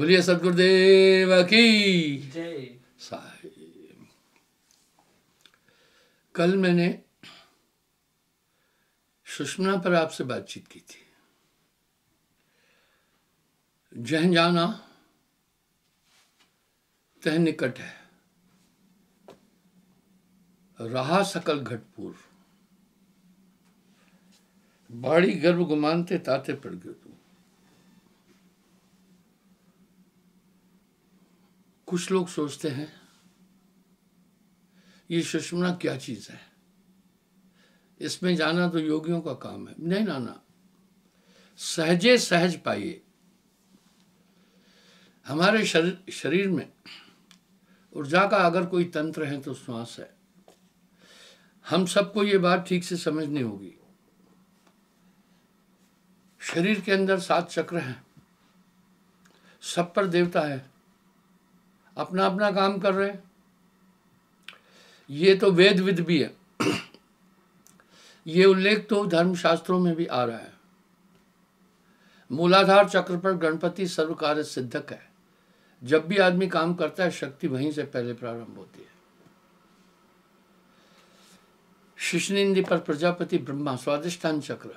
बोलिए सदगुरुदेव की जय। साहिब। कल मैंने सुषमना पर आपसे बातचीत की थी। जह जाना तह निकट है, रहा सकल घटपूर, बाड़ी गर्भ गुमानते ताते पड़ गयो तू। कुछ लोग सोचते हैं ये सुषमना क्या चीज है, इसमें जाना तो योगियों का काम है। नहीं नाना, सहजे सहज पाइए। हमारे शरीर में ऊर्जा का अगर कोई तंत्र है तो श्वास है। हम सबको ये बात ठीक से समझनी होगी। शरीर के अंदर 7 चक्र हैं, सब पर देवता है, अपना अपना काम कर रहे हैं। ये तो वेद विद भी है। ये उल्लेख तो धर्मशास्त्रों में भी आ रहा है। मूलाधार चक्र पर गणपति सर्व कार्य सिद्धक है। जब भी आदमी काम करता है, शक्ति वहीं से पहले प्रारंभ होती है। शिशनिंदी पर प्रजापति ब्रह्मा स्वादिष्ठान चक्र,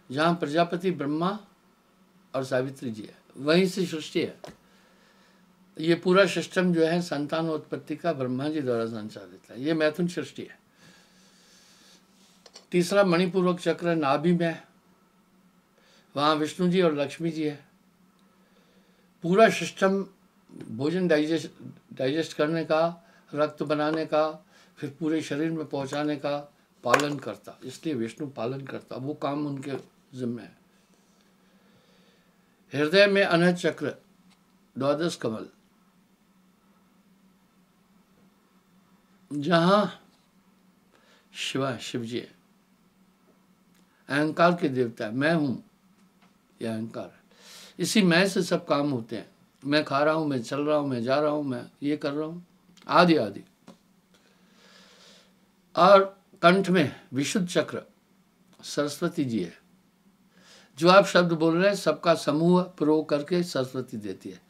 जहां प्रजापति ब्रह्मा और सावित्री जी है, वहीं से सृष्टि है। ये पूरा सिस्टम जो है संतानोत्पत्ति का ब्रह्मा जी द्वारा संचालित है। ये मैथुन सृष्टि है। तीसरा मणिपूर्वक चक्र नाभि में, वहां विष्णु जी और लक्ष्मी जी है। पूरा सिस्टम भोजन डाइजेस्ट करने का, रक्त बनाने का, फिर पूरे शरीर में पहुंचाने का पालन करता, इसलिए विष्णु पालन करता, वो काम उनके जिम्मे है। हृदय में अनहद चक्र, 12 कमल, जहां शिव जी है, अहंकार के देवता है। मैं हूं, यह अहंकार है। इसी मैं से सब काम होते हैं। मैं खा रहा हूं, मैं चल रहा हूं, मैं जा रहा हूं, मैं ये कर रहा हूं, आदि आदि। और कंठ में विशुद्ध चक्र सरस्वती जी है। जो आप शब्द बोल रहे हैं, सबका समूह प्रो करके सरस्वती देती है।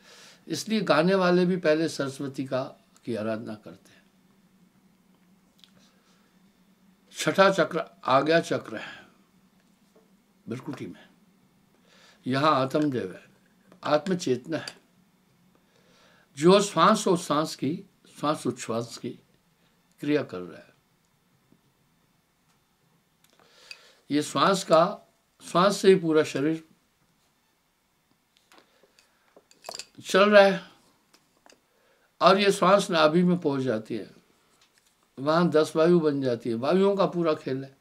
इसलिए गाने वाले भी पहले सरस्वती की आराधना करते हैं। छठा चक्र आज्ञा चक्र है, बिरकुटी में। यहां आत्मदेव है, आत्म चेतना है, जो श्वास और सांस की, श्वास उच्छ्वास की क्रिया कर रहा है। ये श्वास से ही पूरा शरीर चल रहा है। और ये श्वास नाभि में पहुंच जाती है, वहां 10 वायु बन जाती है। वायुओं का पूरा खेल है।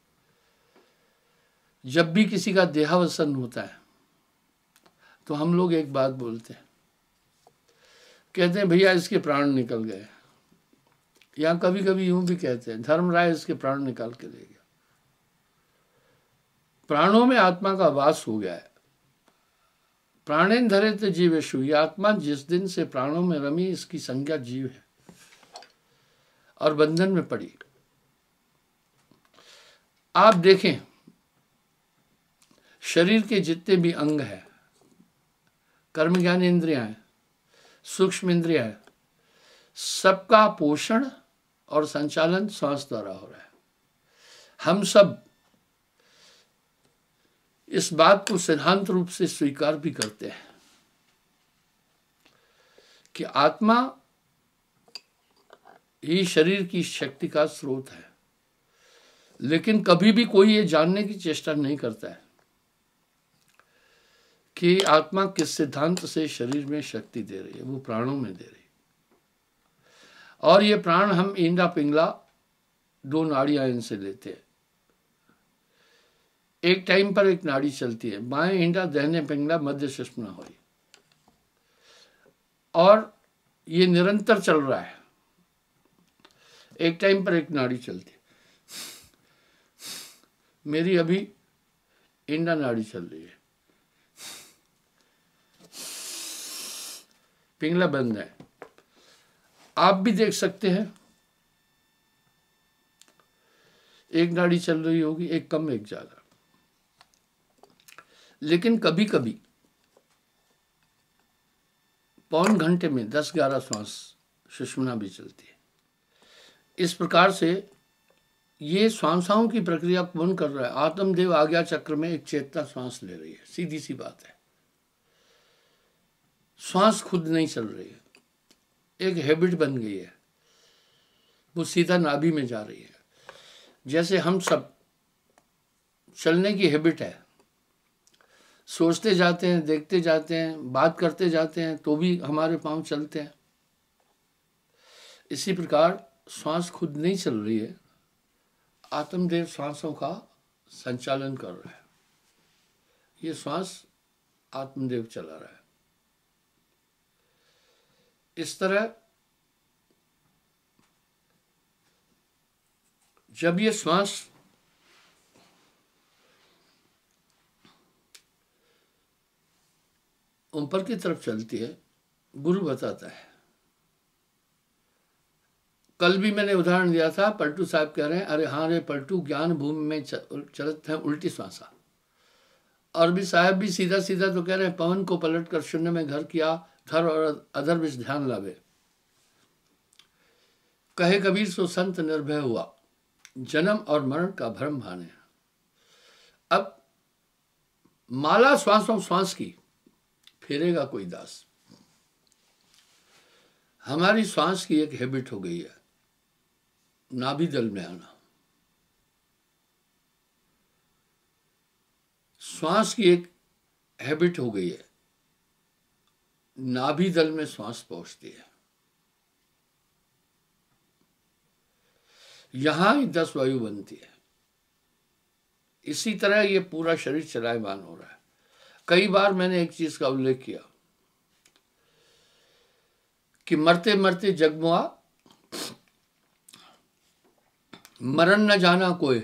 जब भी किसी का देहावसान होता है तो हम लोग एक बात बोलते हैं, कहते हैं भैया इसके प्राण निकल गए, या कभी कभी यूं भी कहते हैं धर्मराय इसके प्राण निकाल के ले गया। प्राणों में आत्मा का वास हो गया है। प्राणेन धरेत जीवेषु, ये आत्मा जिस दिन से प्राणों में रमी, इसकी संज्ञा जीव है और बंधन में पड़ी। आप देखें, शरीर के जितने भी अंग हैं, कर्म ज्ञान इंद्रियां हैं, सूक्ष्म इंद्रियां हैं, सबका पोषण और संचालन श्वास द्वारा हो रहा है। हम सब इस बात को सिद्धांत रूप से स्वीकार भी करते हैं कि आत्मा ही शरीर की शक्ति का स्रोत है। लेकिन कभी भी कोई ये जानने की चेष्टा नहीं करता है कि आत्मा किस सिद्धांत से शरीर में शक्ति दे रही है। वो प्राणों में दे रही है। और ये प्राण हम ईंडा पिंगला 2 नाड़ियां इनसे लेते हैं। एक टाइम पर एक नाड़ी चलती है, बाएं ईंडा, दाहिने पिंगला, मध्य सुषुम्ना हुई, और ये निरंतर चल रहा है। एक टाइम पर एक नाड़ी चलती है। मेरी अभी ईंडा नाड़ी चल रही है, पिंगला बंद है। आप भी देख सकते हैं, एक नाड़ी चल रही होगी, एक कम एक ज्यादा। लेकिन कभी कभी पौन घंटे में 10-11 श्वास सुषुम्ना भी चलती है। इस प्रकार से ये श्वासाओं की प्रक्रिया कौन कर रहा है? आत्मदेव आज्ञा चक्र में एक चेतना श्वास ले रही है, सीधी सी बात है। श्वास खुद नहीं चल रही है, एक हैबिट बन गई है, वो सीधा नाभि में जा रही है। जैसे हम सब चलने की हैबिट है, सोचते जाते हैं, देखते जाते हैं, बात करते जाते हैं, तो भी हमारे पांव चलते हैं। इसी प्रकार श्वास खुद नहीं चल रही है, आत्मदेव श्वासों का संचालन कर रहा है। ये श्वास आत्मदेव चला रहा है। इस तरह जब ये श्वास ऊपर की तरफ चलती है, गुरु बताता है। कल भी मैंने उदाहरण दिया था, पलटू साहब कह रहे हैं, अरे हाँ रे पलटू, ज्ञान भूमि में चलते हैं उल्टी श्वासा। और भी साहब भी सीधा सीधा तो कह रहे हैं, पवन को पलट कर शून्य में घर किया, धर और अधर विच ध्यान लावे। कहे कबीर सो संत निर्भय हुआ, जन्म और मरण का भ्रम भाने। अब माला श्वासों श्वास की फेरेगा कोई दास। हमारी श्वास की एक हैबिट हो गई है, नाभि दल में आना। श्वास की एक हैबिट हो गई है, नाभि दल में श्वास पहुंचती है। यहां ही 10 वायु बनती है। इसी तरह ये पूरा शरीर चलायमान हो रहा है। कई बार मैंने एक चीज का उल्लेख किया कि मरते मरते जगमुआ, मरण न जाना कोई,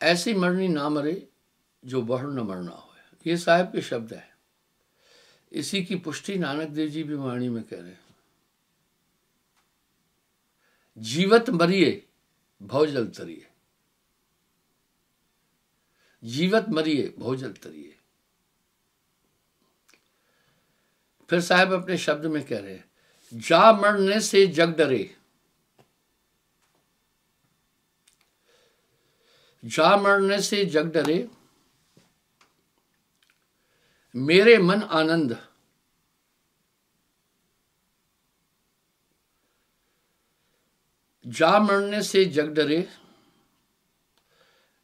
ऐसी मरनी ना मरे जो बढ़ न मरना हो। ये साहब के शब्द है। इसी की पुष्टि नानक देव जी भी वाणी में कह रहे हैं, जीवत मरिए भवजल तरिए, जीवत मरिए भवजल तरिए। फिर साहब अपने शब्द में कह रहे हैं, जा मरने से जग डरे, जा मरने से जग डरे, मेरे मन आनंद, जा मरने से जग डरे,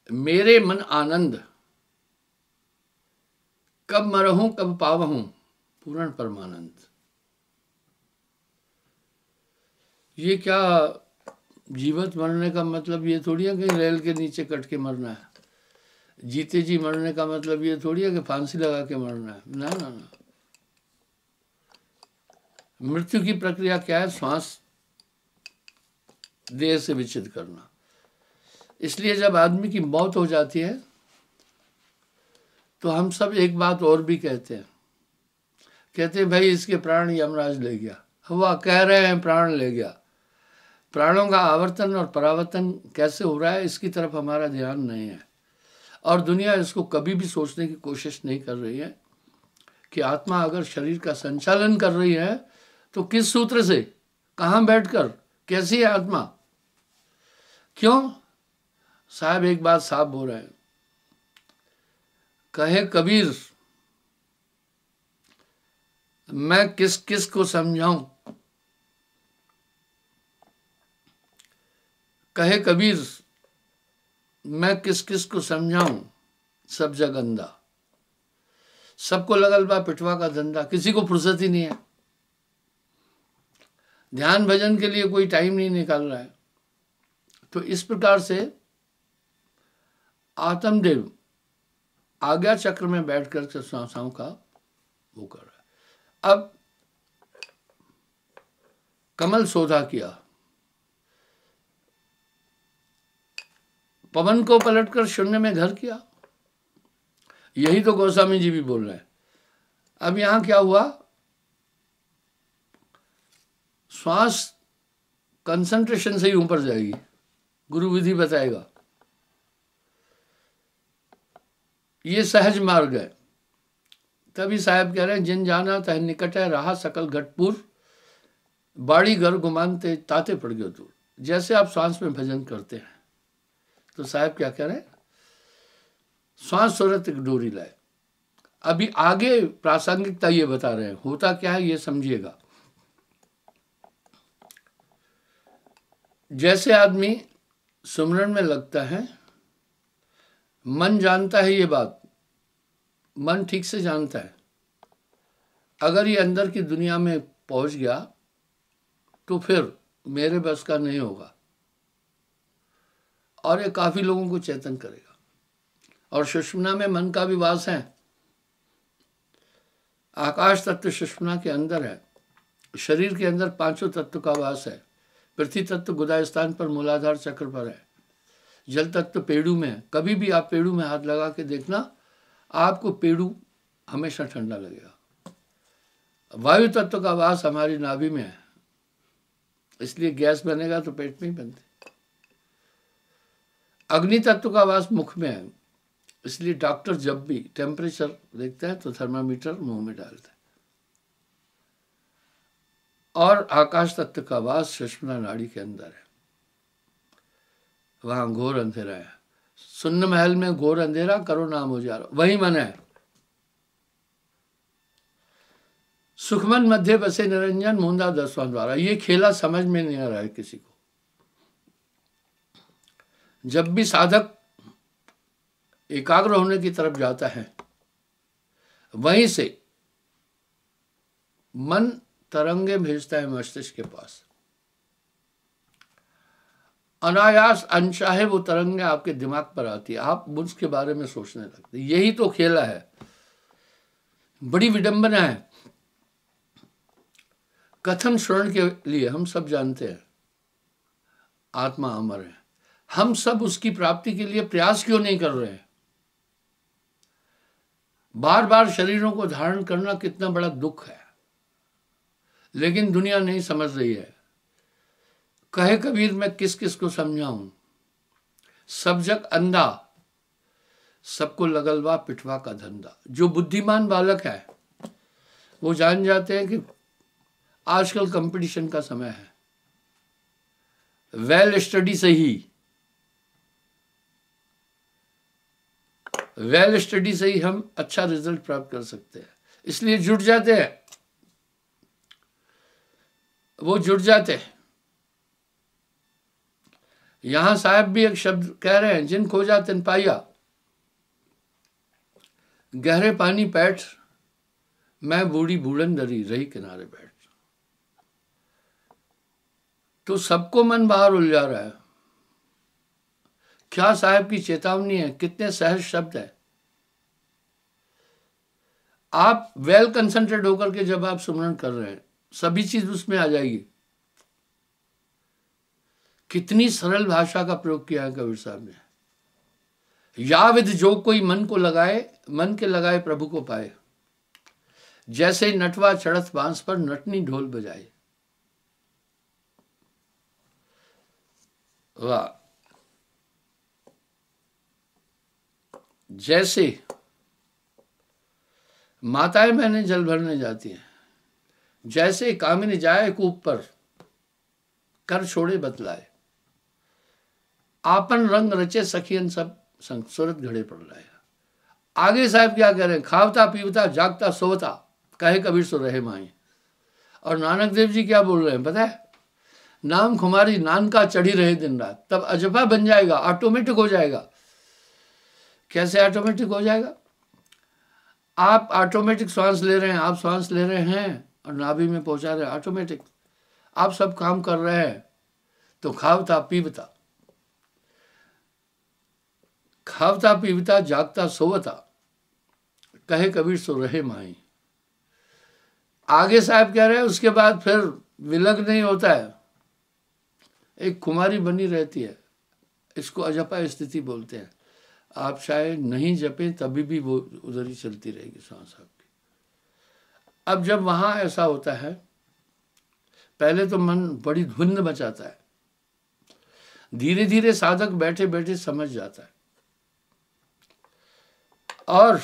मेरे मन आनंद, कब मरहूं कब पावहूं पूर्ण परमानंद। ये क्या जीवित मरने का मतलब ये थोड़ी है कि रेल के नीचे कट के मरना है। जीते जी मरने का मतलब ये थोड़ी है कि फांसी लगा के मरना है। ना ना ना, मृत्यु की प्रक्रिया क्या है? श्वास देह से विच्छेद करना। इसलिए जब आदमी की मौत हो जाती है तो हम सब एक बात और भी कहते हैं भाई इसके प्राण यमराज ले गया। हुआ, कह रहे हैं प्राण ले गया। प्राणों का आवर्तन और परावर्तन कैसे हो रहा है इसकी तरफ हमारा ध्यान नहीं है, और दुनिया इसको कभी भी सोचने की कोशिश नहीं कर रही है कि आत्मा अगर शरीर का संचालन कर रही है तो किस सूत्र से, कहाँ बैठकर, कैसी है आत्मा, क्यों? साहब एक बात साफ बोल रहे हैं, कहे कबीर मैं किस किस को समझाऊं, कहे कबीर मैं किस किस को समझाऊं, सब जग अंधा। सबको लगल बा पिटवा का धंधा, किसी को फुर्सत ही नहीं है, ध्यान भजन के लिए कोई टाइम नहीं निकाल रहा है। तो इस प्रकार से आत्मदेव आज्ञा चक्र में बैठकर श्वासों का वो कर रहा है। अब कमल शोधा किया, पवन को पलटकर शून्य में घर किया, यही तो गोस्वामी जी भी बोल रहे हैं। अब यहां क्या हुआ? श्वास कंसंट्रेशन से ही ऊपर जाएगी, गुरु विधि बताएगा। ये सहज मार्ग है। तभी साहब कह रहे हैं, जिन जाना तह निकट है रहा सकल घटपुर, बाड़ी घर गुमानते ताते पड़ गयो दूर। जैसे आप श्वास में भजन करते हैं तो साहब क्या कह रहे हैं, श्वास सुरत एक डोरी लाए। अभी आगे प्रासंगिकता ये बता रहे हैं, होता क्या है ये समझिएगा। जैसे आदमी सुमरन में लगता है, मन जानता है ये बात, मन ठीक से जानता है, अगर ये अंदर की दुनिया में पहुंच गया तो फिर मेरे बस का नहीं होगा, और ये काफी लोगों को चेतन करेगा। और सुषुम्ना में मन का भी वास है, आकाश तत्व सुषुम्ना के अंदर है, शरीर के अंदर पांचों तत्व का वास है। पृथ्वी तत्व गुदा स्थान पर मूलाधार चक्र पर है, जल तत्व पेड़ू में है। कभी भी आप पेड़ू में हाथ लगा के देखना, आपको पेड़ू हमेशा ठंडा लगेगा। वायु तत्व का वास हमारी नाभि में है, इसलिए गैस बनेगा तो पेट में ही बनती। अग्नि तत्व का वास मुख में है, इसलिए डॉक्टर जब भी टेम्परेचर देखते हैं तो थर्मामीटर मुंह में डालते हैं। और आकाश तत्व का वास सुषुम्ना नाड़ी के अंदर है, वहां घोर अंधेरा है। सुन्न महल में घोर अंधेरा, करो नाम उजारा, वही मन है। सुखमन मध्य बसे निरंजन, मूंदा दसवां द्वारा। ये खेला समझ में नहीं आ रहा है किसी को। जब भी साधक एकाग्र होने की तरफ जाता है, वहीं से मन तरंगे भेजता है मस्तिष्क के पास, अनायास अनचाहे वो तरंगे आपके दिमाग पर आती है, आप उसके बारे में सोचने लगते। यही तो खेला है, बड़ी विडंबना है। कथन श्रवण के लिए हम सब जानते हैं आत्मा अमर है, हम सब उसकी प्राप्ति के लिए प्रयास क्यों नहीं कर रहे हैं? बार बार शरीरों को धारण करना कितना बड़ा दुख है, लेकिन दुनिया नहीं समझ रही है। कहे कबीर, मैं किस किस को समझाऊं, सब जग अंधा, सबको लगलवा पिटवा का धंधा। जो बुद्धिमान बालक है वो जान जाते हैं कि आजकल कंपटीशन का समय है, वेल स्टडी से ही हम अच्छा रिजल्ट प्राप्त कर सकते हैं। इसलिए जुट जाते हैं, वो जुट जाते हैं। यहां साहब भी एक शब्द कह रहे हैं, जिन खोजा तिन पाया, गहरे पानी पैठ, मैं बूढ़ी बूढ़न डरी रही किनारे बैठ। तो सबको मन बाहर उलझा रहा है। क्या साहब की चेतावनी है, कितने सहज शब्द है। आप वेल कंसंट्रेट होकर के जब आप सुमरन कर रहे हैं, सभी चीज उसमें आ जाएगी। कितनी सरल भाषा का प्रयोग किया है कबीर साहब ने। याविद जो कोई मन को लगाए, मन के लगाए प्रभु को पाए, जैसे नटवा चढ़त बांस पर नटनी ढोल बजाए। वाह। जैसे माताएं मैंने जल भरने जाती हैं, जैसे कामिनी जाए कूप पर, कर छोड़े बतलाए, आपन रंग रचे सखियन सब संग, सूरत घड़े पड़ रहा है। आगे साहब क्या कह रहे हैं, खावता पीवता जागता सोवता, कहे कबीर सो रहे माई। और नानक देव जी क्या बोल रहे हैं पता है, नाम खुमारी नान का चढ़ी रहे दिन रात, तब अजपा बन जाएगा, ऑटोमेटिक हो जाएगा। कैसे ऑटोमेटिक हो जाएगा? आप ऑटोमेटिक श्वास ले रहे हैं, आप श्वास ले रहे हैं और नाभि में पहुंचा रहे हैं, ऑटोमेटिक आप सब काम कर रहे हैं। तो खावता पीवता, खावता पीवता जागता सोवता, कहे कबीर सो रहे माई। आगे साहब कह रहे हैं उसके बाद फिर विलग नहीं होता है, एक कुमारी बनी रहती है, इसको अजपा स्थिति बोलते हैं। आप शायद नहीं जपें तभी भी वो उधर ही चलती रहेगी सांस आपकी। अब जब वहां ऐसा होता है, पहले तो मन बड़ी धुंध मचाता है, धीरे धीरे साधक बैठे बैठे समझ जाता है। और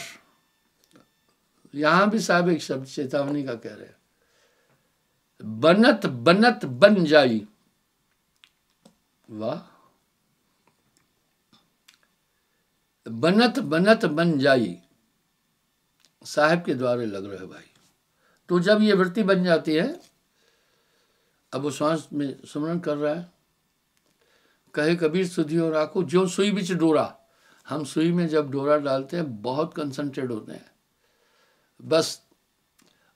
यहां भी साहब एक शब्द चेतावनी का कह रहे हैं, बनत बनत बन जाई। वाह, बनत बनत बन जाई, साहब के द्वारे लग रहे भाई। तो जब ये वृत्ति बन जाती है, अब वो श्वास में सुमरन कर रहा है, कहे कबीर सुधियो राखो जो सुई बिच डोरा। हम सुई में जब डोरा डालते हैं बहुत कंसंट्रेट होते हैं, बस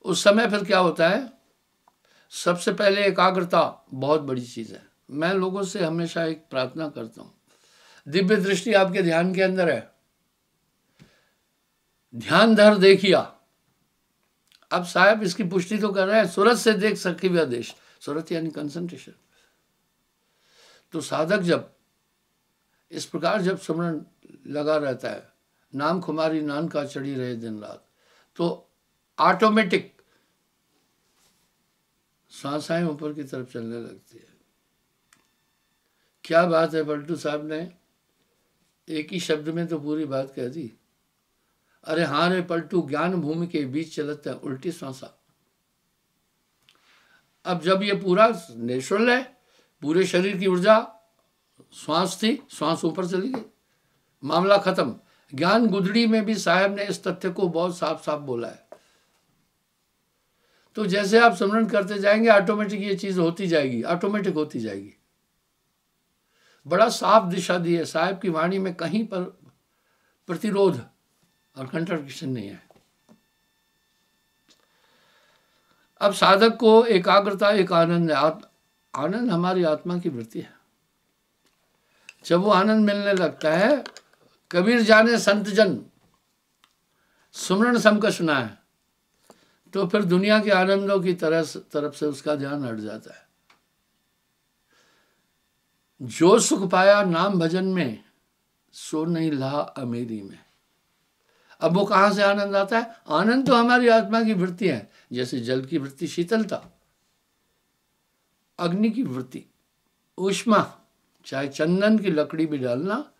उस समय फिर क्या होता है, सबसे पहले एकाग्रता बहुत बड़ी चीज़ है। मैं लोगों से हमेशा एक प्रार्थना करता हूँ, दिव्य दृष्टि आपके ध्यान के अंदर है, ध्यान धर देखिया। अब साहब इसकी पुष्टि तो कर रहे हैं, सूरत से देख सके वह देश, सूरत यानी कंसंट्रेशन। तो साधक जब इस प्रकार जब सुमरन लगा रहता है, नाम खुमारी नान का चढ़ी रहे दिन रात, तो ऑटोमेटिक सांसें ऊपर की तरफ चलने लगती है। क्या बात है, पलटू साहब ने एक ही शब्द में तो पूरी बात कह दी। अरे हाँ रे पलटू, ज्ञान भूमि के बीच चलता है उल्टी सांसा। अब जब ये पूरा नेचुरल है, पूरे शरीर की ऊर्जा श्वास थी, श्वास ऊपर चली गई, मामला खत्म। ज्ञान गुदड़ी में भी साहब ने इस तथ्य को बहुत साफ साफ बोला है। तो जैसे आप स्मरण करते जाएंगे, ऑटोमेटिक ये चीज होती जाएगी, ऑटोमेटिक होती जाएगी। बड़ा साफ दिशा दी है साहब की वाणी में, कहीं पर प्रतिरोध और कंट्राडिक्शन नहीं है। अब साधक को एकाग्रता एक आनंद है, आनंद हमारी आत्मा की वृत्ति है। जब वो आनंद मिलने लगता है, कबीर जाने संत जन सुमरण समकश ना है, तो फिर दुनिया के आनंदों की तरफ से उसका ध्यान हट जाता है। जो सुख पाया नाम भजन में, सो नहीं लहा अमेरी में। अब वो कहां से आनंद आता है? आनंद तो हमारी आत्मा की वृत्ति है। जैसे जल की वृत्ति शीतलता, अग्नि की वृत्ति ऊष्मा, चाहे चंदन की लकड़ी भी डालना,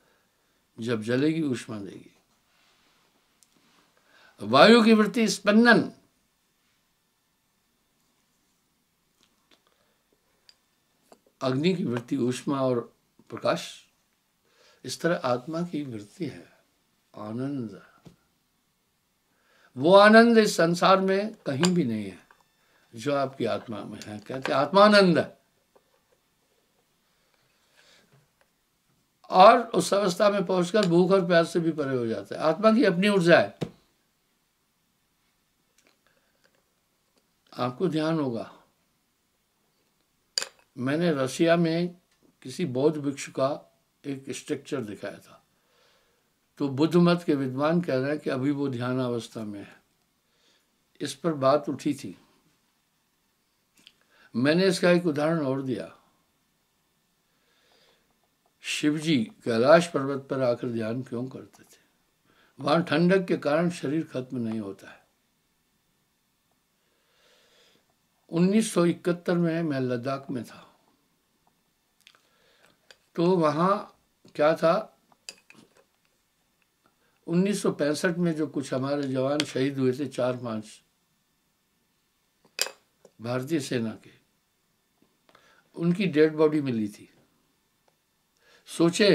जब जलेगी ऊष्मा देगी। वायु की वृत्ति स्पंदन, अग्नि की वृत्ति ऊष्मा और प्रकाश। इस तरह आत्मा की वृत्ति है आनंद। वो आनंद इस संसार में कहीं भी नहीं है जो आपकी आत्मा में है। कहते आत्मानंद। और उस अवस्था में पहुंचकर भूख और प्यास से भी परे हो जाता है। आत्मा की अपनी ऊर्जा है। आपको ध्यान होगा, मैंने रशिया में किसी बौद्ध भिक्षु का एक स्ट्रक्चर दिखाया था। तो बुद्ध मत के विद्वान कह रहे हैं कि अभी वो ध्यान अवस्था में है। इस पर बात उठी थी, मैंने इसका एक उदाहरण और दिया। शिव जी कैलाश पर्वत पर आकर ध्यान क्यों करते थे? वहां ठंडक के कारण शरीर खत्म नहीं होता है। 1971 में मैं लद्दाख में था। तो वहां क्या था, 1965 में जो कुछ हमारे जवान शहीद हुए थे, 4-5 भारतीय सेना के, उनकी डेड बॉडी मिली थी। सोचे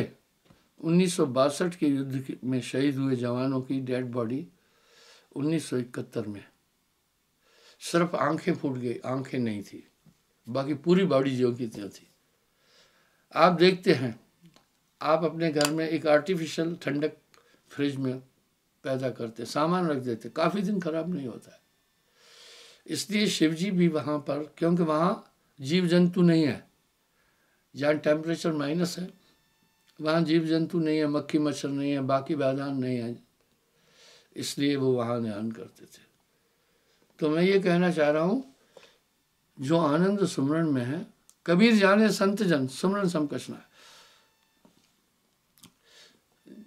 1962 के युद्ध में शहीद हुए जवानों की डेड बॉडी 1971 में, सिर्फ आंखें फूट गई, आंखें नहीं थी, बाकी पूरी बॉडी जो की त्यों थी। आप देखते हैं, आप अपने घर में एक आर्टिफिशियल ठंडक फ्रिज में पैदा करते, सामान रख देते, काफ़ी दिन खराब नहीं होता है। इसलिए शिवजी भी वहाँ पर, क्योंकि वहाँ जीव जंतु नहीं है, जहाँ टेम्परेचर माइनस है वहाँ जीव जंतु नहीं है, मक्खी मच्छर नहीं है, बाकी बाधान नहीं है, इसलिए वो वहाँ ध्यान करते थे। तो मैं ये कहना चाह रहा हूँ, जो आनंद सुमरण में है, कबीर जाने संत जन सुमरण समकशना है।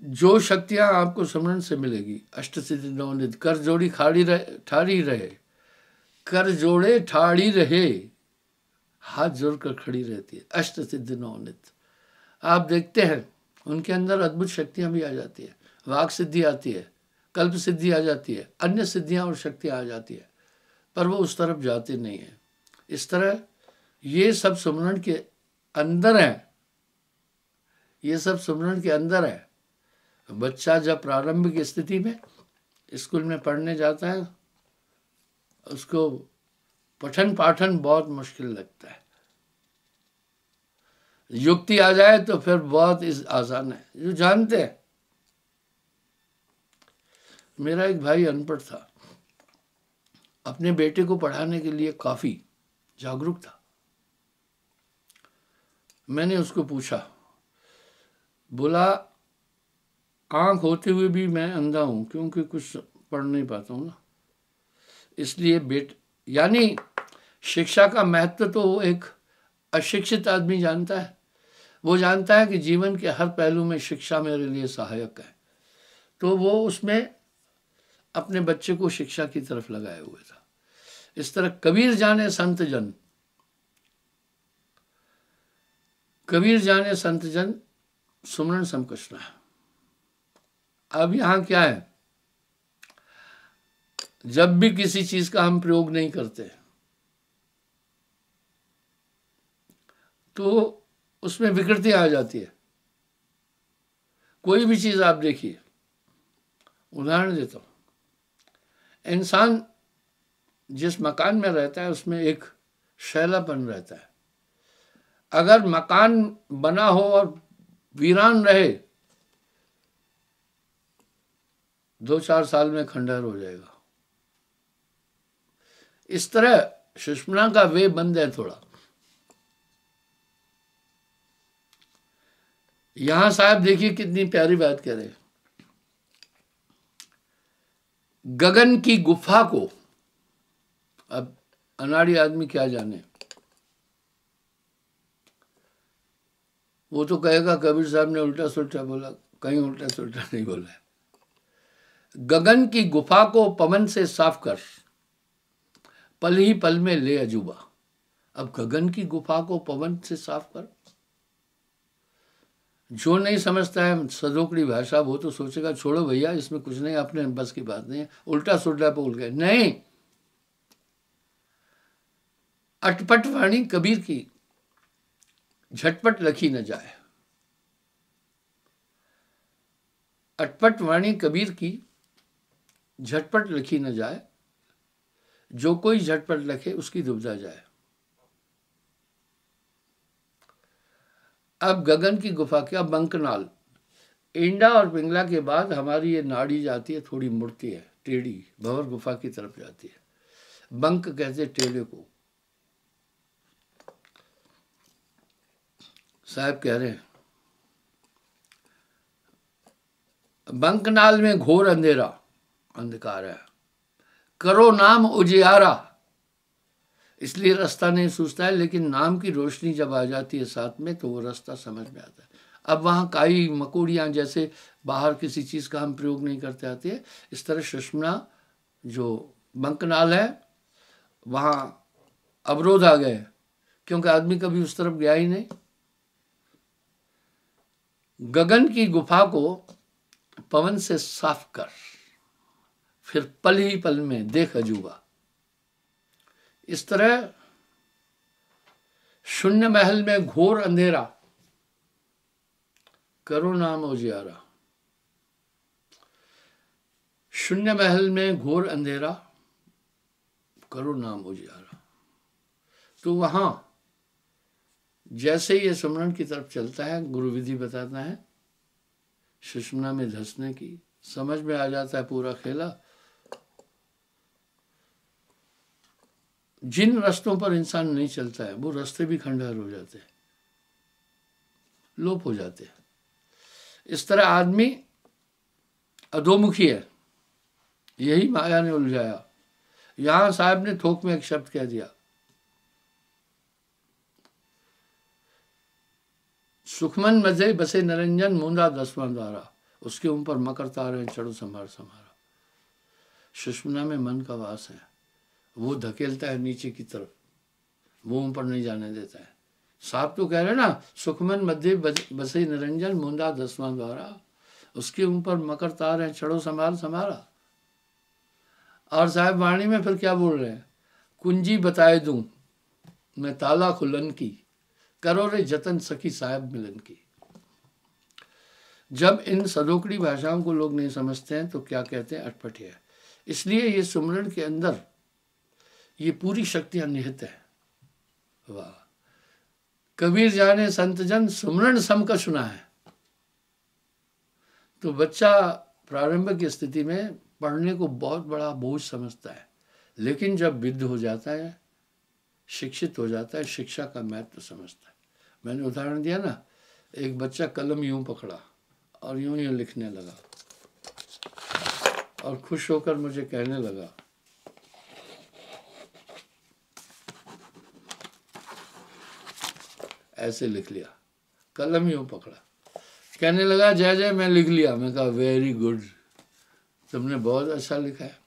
जो शक्तियां आपको सुमरण से मिलेगी, अष्ट सिद्धि नवनिधि, कर जोड़ी ठाड़ी रहे, कर जोड़े ठाड़ी रहे, हाथ जोड़कर खड़ी रहती है, अष्ट सिद्धि नवनिधि। आप देखते हैं उनके अंदर अद्भुत शक्तियां भी आ जाती है, वाक सिद्धि आती है, कल्प सिद्धि आ जाती है, अन्य सिद्धियां और शक्तियां आ जाती है, पर वो उस तरफ जाते नहीं है। इस तरह ये सब सुमरण के अंदर है, ये सब सुमरण के अंदर है। बच्चा जब प्रारंभिक स्थिति में स्कूल में पढ़ने जाता है, उसको पठन पाठन बहुत मुश्किल लगता है। युक्ति आ जाए तो फिर बहुत आसान है, जो जानते हैं। मेरा एक भाई अनपढ़ था, अपने बेटे को पढ़ाने के लिए काफी जागरूक था। मैंने उसको पूछा, बोला आंख होते हुए भी मैं अंधा हूं, क्योंकि कुछ पढ़ नहीं पाता हूं ना, इसलिए यानी शिक्षा का महत्व तो वो एक अशिक्षित आदमी जानता है। वो जानता है कि जीवन के हर पहलू में शिक्षा मेरे लिए सहायक है, तो वो उसमें अपने बच्चे को शिक्षा की तरफ लगाए हुए था। इस तरह कबीर जाने संत जन, कबीर जाने संत जन सुमरण समकृष्ण है। अब यहां क्या है, जब भी किसी चीज का हम प्रयोग नहीं करते तो उसमें विकृति आ जाती है। कोई भी चीज आप देखिए, उदाहरण देता हूं, इंसान जिस मकान में रहता है उसमें एक शैलापन रहता है। अगर मकान बना हो और वीरान रहे, 2-4 साल में खंडहर हो जाएगा। इस तरह सुषुम्ना का वे बंद है थोड़ा। यहां साहब देखिए कितनी प्यारी बात कह रहे हैं, गगन की गुफा को। अब अनाड़ी आदमी क्या जाने, वो तो कहेगा कबीर साहब ने उल्टा सुल्टा बोला, कहीं उल्टा सुल्टा नहीं बोला है। गगन की गुफा को पवन से साफ कर, पल ही पल में ले अजूबा। अब गगन की गुफा को पवन से साफ कर, जो नहीं समझता है सदोकड़ी भाषा वो तो सोचेगा छोड़ो भैया, इसमें कुछ नहीं, अपने बस की बात नहीं है, उल्टा सुल्टा बोल गए। नहीं, अटपट वाणी कबीर की झटपट लिखी न जाए। अटपट वाणी कबीर की झटपट लिखी न जाए, जो कोई झटपट लिखे उसकी दुविधा जाए। अब गगन की गुफा क्या, बंकनाल, इंडा और पिंगला के बाद हमारी ये नाड़ी जाती है, थोड़ी मुड़ती है, टेढ़ी, भंवर गुफा की तरफ जाती है। बंक कहते टेढ़े को। साहब कह रहे हैं, बंकनाल में घोर अंधेरा, अंधकार है, करो नाम उजियारा। इसलिए रास्ता नहीं सूझता है, लेकिन नाम की रोशनी जब आ जाती है साथ में तो वो रास्ता समझ में आता है। अब वहाँ काई मकोड़ियाँ जैसे बाहर किसी चीज़ का हम प्रयोग नहीं करते आते हैं, इस तरह सुषुम्ना जो बंकनाल है वहाँ अवरोध आ गए, क्योंकि आदमी कभी उस तरफ गया ही नहीं। गगन की गुफा को पवन से साफ कर, फिर पल ही पल में देख अजूबा। इस तरह शून्य महल में घोर अंधेरा, करो नाम उजियारा। शून्य महल में घोर अंधेरा, करो नाम उजियारा। तो वहां जैसे ये सुमरण की तरफ चलता है, गुरु विधि बताता है सुषुम्ना में धंसने की, समझ में आ जाता है पूरा खेला। जिन रास्तों पर इंसान नहीं चलता है वो रास्ते भी खंडहर हो जाते हैं, लोप हो जाते हैं। इस तरह आदमी अधोमुखी है, यही माया ने उलझाया। यहां साहब ने थोक में एक शब्द कह दिया, सुखमन मजे बसे निरंजन मूंदा 10वां द्वारा, उसके ऊपर मकर तारे चढ़ो संभार संभारा। सुषुम्ना में मन का वास है, वो धकेलता है नीचे की तरफ, वो ऊपर नहीं जाने देता है। साहब तो कह रहे ना, सुखमन मध्य बसे निरंजन मूंदा 10वां द्वारा, उसके ऊपर मकर तार है चढ़ो संभाल संभारा। और साहब वाणी में फिर क्या बोल रहे हैं, कुंजी बताए दूं मैं ताला खुलन की, करो रे जतन सखी साहब मिलन की। जब इन सदोकड़ी भाषाओं को लोग नहीं समझते हैं तो क्या कहते हैं, अटपटिया। इसलिए ये सुमरन के अंदर ये पूरी शक्तियां निहित है। वाह, कबीर जाने संत जन सुमरन सम का सुना है। तो बच्चा प्रारंभिक स्थिति में पढ़ने को बहुत बड़ा बोझ समझता है, लेकिन जब विद्ध हो जाता है, शिक्षित हो जाता है, शिक्षा का महत्व समझता है। मैंने उदाहरण दिया ना, एक बच्चा कलम यूं पकड़ा और यूं यूं लिखने लगा और खुश होकर मुझे कहने लगा, ऐसे लिख लिया, कलम यूं पकड़ा, कहने लगा जय जय मैं लिख लिया। मैं कहा वेरी गुड, तुमने बहुत अच्छा लिखा है।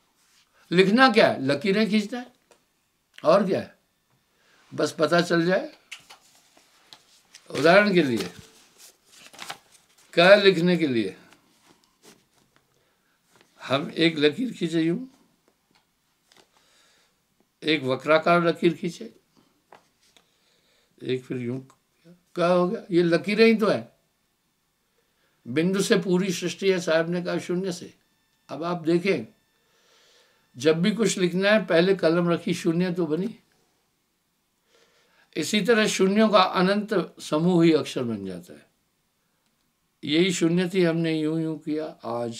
लिखना क्या है, लकीरें खींचना है, और क्या है, बस पता चल जाए। उदाहरण के लिए क्या लिखने के लिए हम एक लकीर खींचे यूं, एक वक्राकार लकीर खींचे, एक फिर यूं, क्या हो गया, ये लकीरें ही तो है। बिंदु से पूरी सृष्टि है, साहब ने कहा शून्य से। अब आप देखें, जब भी कुछ लिखना है पहले कलम रखी, शून्य तो बनी। इसी तरह शून्यों का अनंत समूह ही अक्षर बन जाता है। यही शून्य थी, हमने यूं यूं किया। आज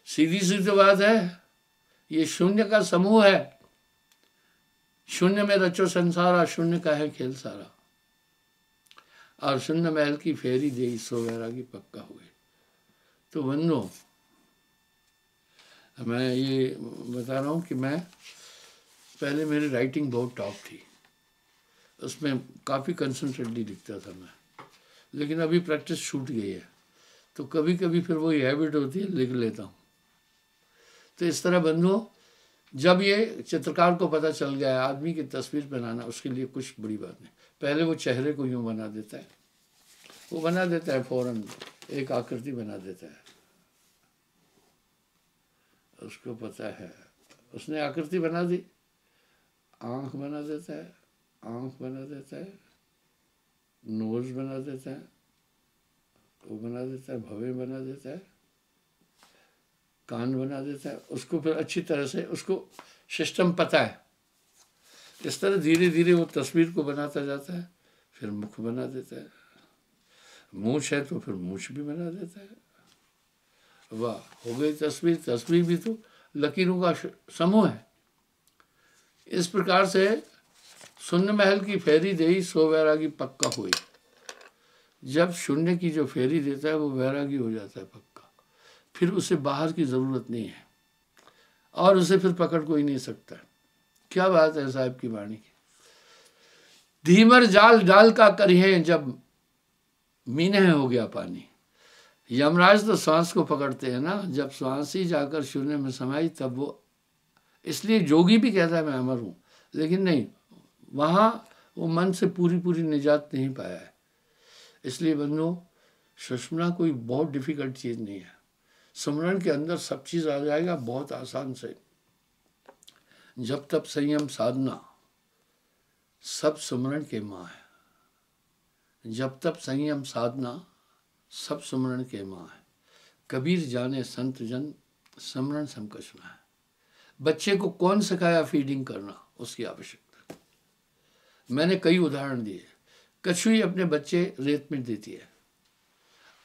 सीधी सी तो बात है, ये शून्य का समूह है। शून्य में रचो संसारा, शून्य का है खेल सारा। और शून्य महल की फेरी दे सो वैरागी पक्का हुए। तो बंधुओं, मैं ये बता रहा हूँ कि मैं पहले मेरी राइटिंग बहुत टॉप थी, उसमें काफ़ी कंसंट्रेटली लिखता था मैं, लेकिन अभी प्रैक्टिस छूट गई है। तो कभी कभी फिर वही हैबिट होती है, लिख लेता हूँ। तो इस तरह बंधुओं, जब ये चित्रकार को पता चल गया है आदमी की तस्वीर बनाना उसके लिए कुछ बड़ी बात नहीं। पहले वो चेहरे को यूँ बना देता है, वो बना देता है, फौरन एक आकृति बना देता है। उसको पता है, उसने आकृति बना दी, आँख बना देता है, आँख बना देता है, नोज बना देता है, वो बना देता है, भवें बना देता है, कान बना देता है। उसको फिर अच्छी तरह से उसको सिस्टम पता है। इस तरह धीरे धीरे वो तस्वीर को बनाता जाता है। फिर मुख बना देता है, मूछ है तो फिर मूछ भी बना देता है। वाह, हो गई तस्वीर। तस्वीर भी तो लकीरों का समूह है। इस प्रकार से शून्य महल की फेरी देई सो वैरागी पक्का हुई। जब शून्य की जो फेरी देता है वो वैरागी हो जाता है पक्का, फिर उसे बाहर की ज़रूरत नहीं है और उसे फिर पकड़ कोई नहीं सकता। क्या बात है साहब की वाणी की। धीमर जाल डाल का करिए जब मीने हो गया पानी। यमराज तो श्वास को पकड़ते हैं ना, जब श्वास ही जाकर शून्य में समाई तब वो, इसलिए जोगी भी कहता है मैं अमर हूँ, लेकिन नहीं, वहाँ वो मन से पूरी पूरी निजात नहीं पाया है। इसलिए बंधुओं, सुषमना कोई बहुत डिफिकल्ट चीज़ नहीं है। सुमरन के अंदर सब चीज़ आ जाएगा बहुत आसान से। जब तक संयम साधना सब सुमरन के माँ है। जब तक संयम साधना सब सुमरन के माँ है। कबीर जाने संत जन सुमरन समकश में है। बच्चे को कौन सिखाया फीडिंग करना, उसकी आवश्यकता। मैंने कई उदाहरण दिए। कछुई अपने बच्चे रेत में देती है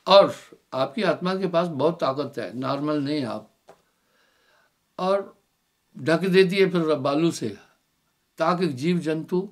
और आपकी आत्मा के पास बहुत ताकत है, नॉर्मल नहीं आप, और ढक देती है फिर बालू से, ताकि जीव जंतु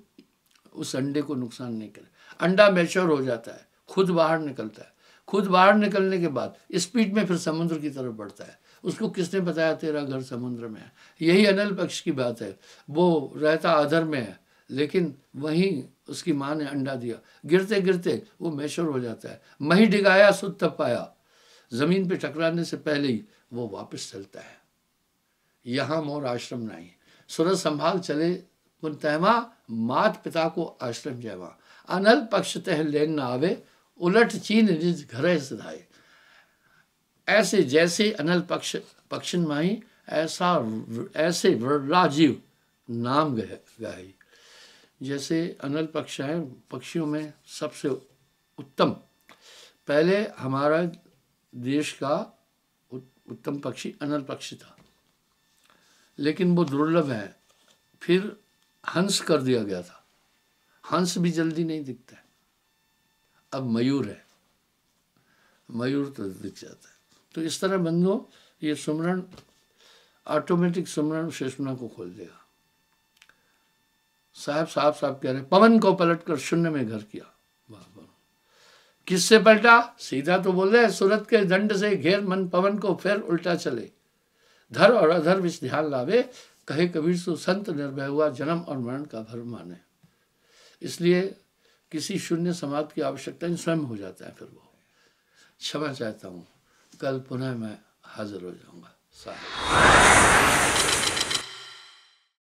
उस अंडे को नुकसान नहीं करे। अंडा मैच्योर हो जाता है, खुद बाहर निकलता है। खुद बाहर निकलने के बाद स्पीड में फिर समुद्र की तरफ बढ़ता है। उसको किसने बताया तेरा घर समुद्र में है? यही अनल पक्ष की बात है। वो रहता अधर में है, लेकिन वहीं उसकी माँ ने अंडा दिया, गिरते गिरते वो मैच्योर हो जाता है। मही डिगाया सुध तब पाया, जमीन पे टकराने से पहले ही वो वापस चलता है। यहाँ मोर आश्रम नहीं, सूरज संभाल चले पुन तहमा, मात पिता को आश्रम जयवा। अनल पक्ष तह लेन न आवे, उलट चीन निज घर सिधाए। ऐसे जैसे अनल पक्षन माही, ऐसे राजीव नाम गाई। जैसे अनल पक्ष है, पक्षियों में सबसे उत्तम, पहले हमारा देश का उत्तम पक्षी अनल पक्षी था, लेकिन वो दुर्लभ है, फिर हंस कर दिया गया था। हंस भी जल्दी नहीं दिखता है, अब मयूर है, मयूर तो दिख जाता है। तो इस तरह बंधुओं, ये सुमरण ऑटोमेटिक सुमरण शेषुना को खोल देगा। साहब कह रहे, पवन को पलटकर शून्य में घर किया। वाह वाह, किससे पलटा? सीधा तो बोल रहे, सूरत के दंड से घेर मन पवन को, फिर उल्टा चले, धर और अधर विच ध्यान लावे, कहे कबीर सो संत निर्भय हुआ, जन्म और मरण का भर माने। इसलिए किसी शून्य समाधि की आवश्यकता स्वयं हो जाता है। फिर वो क्षमा चाहता हूँ, कल पुनः मैं हाजिर हो जाऊंगा। साहब